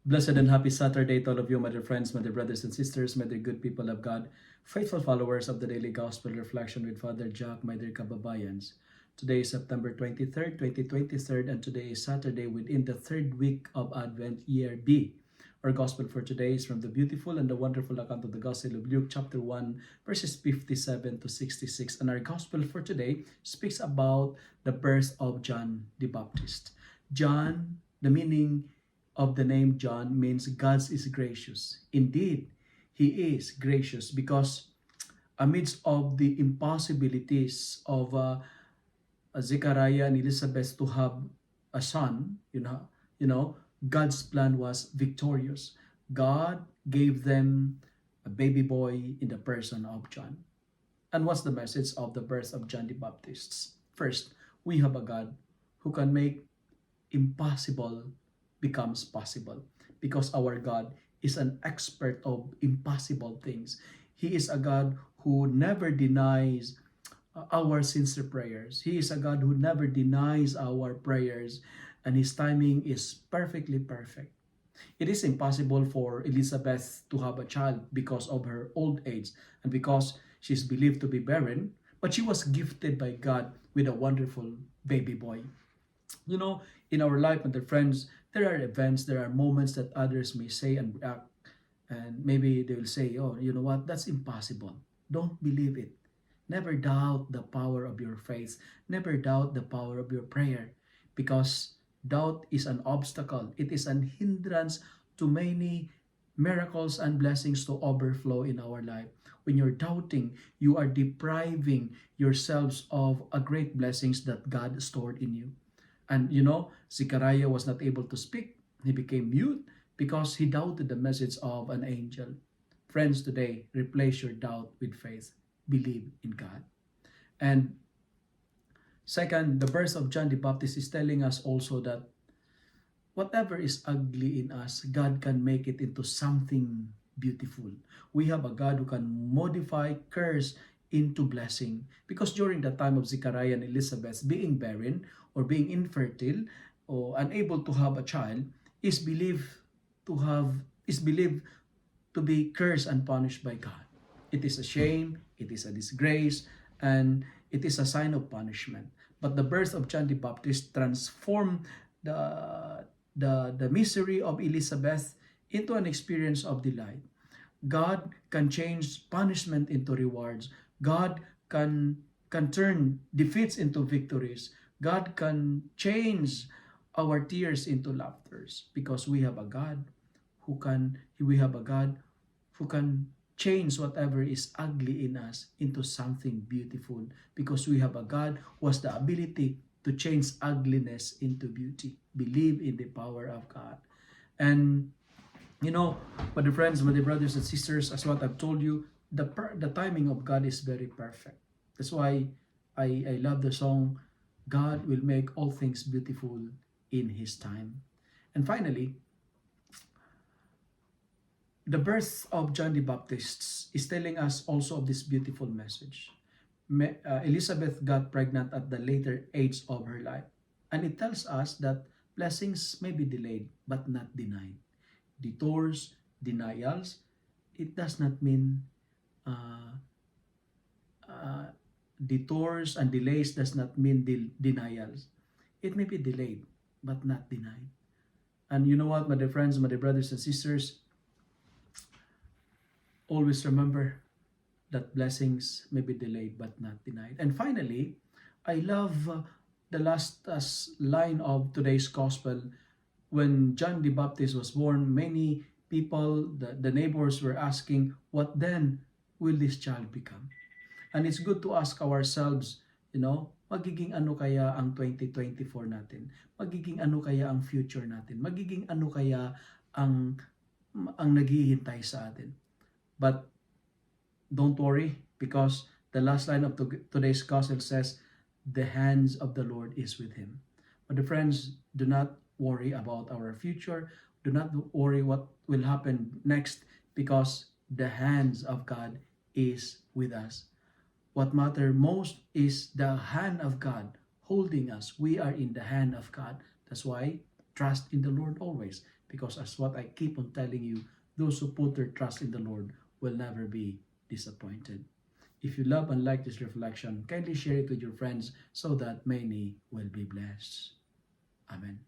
Blessed and happy Saturday to all of you, my dear friends, my dear brothers and sisters, my dear good people of God, faithful followers of the Daily Gospel Reflection with Father Jack, my dear kababayans. Today is September 23rd, 2023, and today is Saturday within the third week of Advent, Year B. Our Gospel for today is from the beautiful and the wonderful account of the Gospel of Luke, chapter 1, verses 57 to 66. And our Gospel for today speaks about the birth of John the Baptist. John, the meaning of the name John means God is gracious. Indeed, He is gracious because amidst of the impossibilities of Zechariah and Elizabeth to have a son, God's plan was victorious. God gave them a baby boy in the person of John. And what's the message of the birth of John the Baptist? First, we have a God who can make impossible becomes possible because our God is an expert of impossible things. He is a God who never denies our sincere prayers. He is a God who never denies our prayers, and His timing is perfectly perfect. It is impossible for Elizabeth to have a child because of her old age and because she's believed to be barren, but she was gifted by God with a wonderful baby boy. In our life, my dear friends, there are events, there are moments that others may say and react, and maybe they will say, oh, you know what, that's impossible. Don't believe it. Never doubt the power of your faith. Never doubt the power of your prayer, because doubt is an obstacle. It is an hindrance to many miracles and blessings to overflow in our life. When you're doubting, you are depriving yourselves of a great blessings that God stored in you. And Zechariah was not able to speak. He became mute because he doubted the message of an angel. Friends, today, replace your doubt with faith. Believe in God. And second, the birth of John the Baptist is telling us also that whatever is ugly in us, God can make it into something beautiful. We have a God who can modify curse into blessing, because during the time of Zechariah and Elizabeth, being barren or being infertile or unable to have a child is believed to be cursed and punished by God. It is a shame, it is a disgrace, and it is a sign of punishment. But the birth of John the Baptist transformed the misery of Elizabeth into an experience of delight. God can change punishment into rewards. God can turn defeats into victories. God can change our tears into laughters, because we have a God who can change whatever is ugly in us into something beautiful, because we have a God who has the ability to change ugliness into beauty. Believe in the power of God. And my dear friends, my dear brothers and sisters, as what I've told you, the timing of God is very perfect. That's why I love the song, God will make all things beautiful in His time. And finally, the birth of John the Baptist is telling us also of this beautiful message. Elizabeth got pregnant at the later age of her life. And it tells us that blessings may be delayed but not denied. Detours, denials, it does not mean detours and delays does not mean denials. It may be delayed but not denied. And you know what, my dear friends, my dear brothers and sisters, always remember that blessings may be delayed but not denied. And finally, I love the last line of today's gospel. When John the Baptist was born, many people, the neighbors were asking, what then will this child become? And it's good to ask ourselves, magiging ano kaya ang 2024 natin? Magiging ano kaya ang future natin? Magiging ano kaya ang naghihintay sa atin? But don't worry, because the last line of today's gospel says, the hands of the Lord is with him. But the friends, do not worry about our future. Do not worry what will happen next, because the hands of God is with us. What matters most is the hand of God holding us. We are in the hand of God. That's why trust in the Lord always. Because as what I keep on telling you, those who put their trust in the Lord will never be disappointed. If you love and like this reflection, kindly share it with your friends so that many will be blessed. Amen.